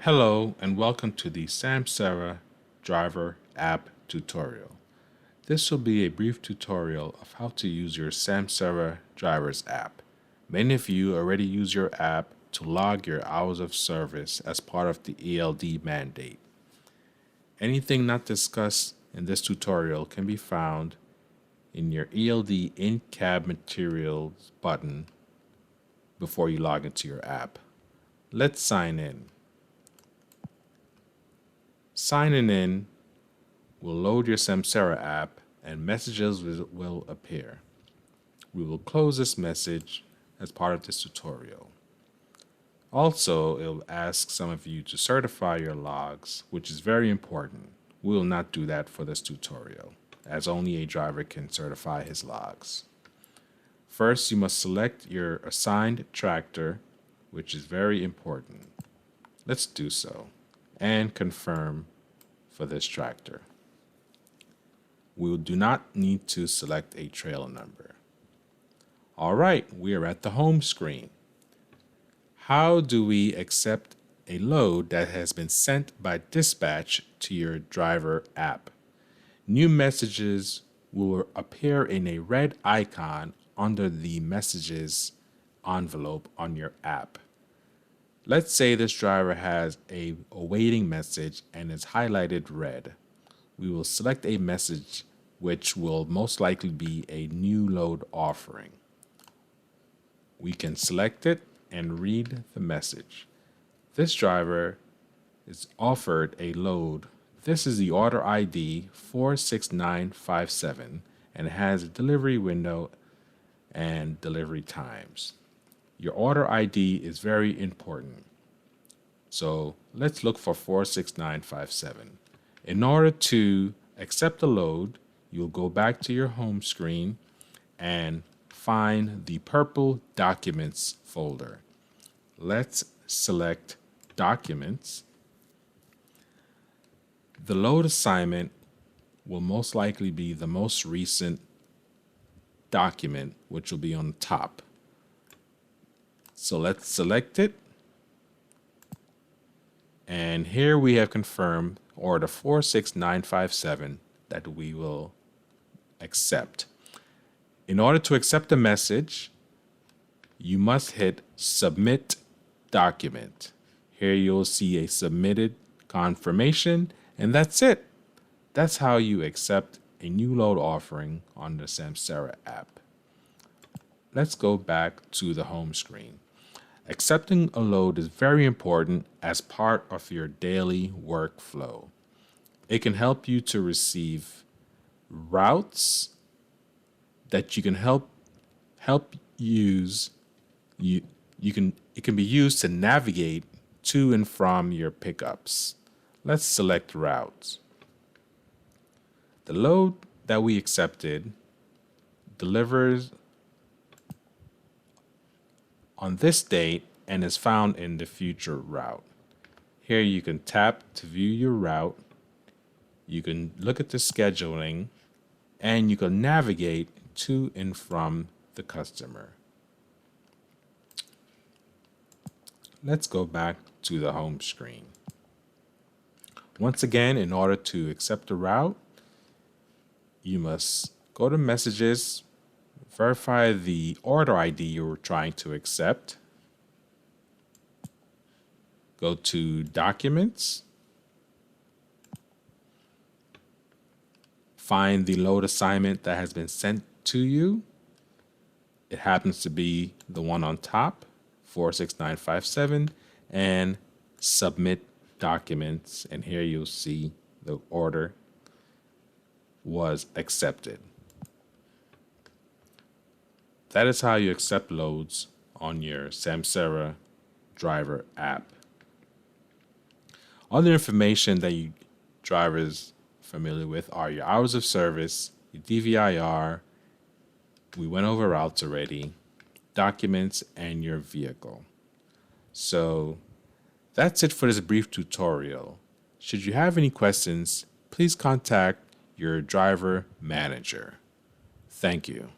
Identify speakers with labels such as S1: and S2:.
S1: Hello and welcome to the Samsara Driver app tutorial. This will be a brief tutorial of how to use your Samsara Drivers app. Many of you already use your app to log your hours of service as part of the ELD mandate. Anything not discussed in this tutorial can be found in your ELD in-cab materials button before you log into your app. Let's sign in. Signing in will load your Samsara app and messages will appear. We will close this message as part of this tutorial. Also, it will ask some of you to certify your logs, which is very important. We will not do that for this tutorial, as only a driver can certify his logs. First, you must select your assigned tractor, which is very important. Let's do so and confirm for this tractor. We do not need to select a trailer number. All right, we are at the home screen. How do we accept a load that has been sent by dispatch to your driver app? New messages will appear in a red icon under the messages envelope on your app. Let's say this driver has a awaiting message and is highlighted red. We will select a message which will most likely be a new load offering. We can select it and read the message. This driver is offered a load. This is the order ID 46957 and it has a delivery window and delivery times. Your order ID is very important. So let's look for 46957. In order to accept the load, you'll go back to your home screen and find the purple Documents folder. Let's select Documents. The load assignment will most likely be the most recent document, which will be on the top. So let's select it. And here we have confirmed order 46957 that we will accept. In order to accept the message, you must hit Submit Document. Here you'll see a submitted confirmation, and that's it. That's how you accept a new load offering on the Samsara app. Let's go back to the home screen. Accepting a load is very important as part of your daily workflow. It can help you to receive routes that you can it can be used to navigate to and from your pickups. Let's select routes. The load that we accepted delivers on this date and is found in the future route. Here you can tap to view your route. You can look at the scheduling and you can navigate to and from the customer. Let's go back to the home screen. Once again, in order to accept a route, you must go to Messages, verify the order ID you were trying to accept. Go to Documents. Find the load assignment that has been sent to you. It happens to be the one on top, 46957, and Submit Documents. And here you'll see the order was accepted. That is how you accept loads on your Samsara Driver app. Other information that you drivers familiar with are your hours of service, your DVIR, we went over routes already, documents, and your vehicle. So that's it for this brief tutorial. Should you have any questions, please contact your driver manager. Thank you.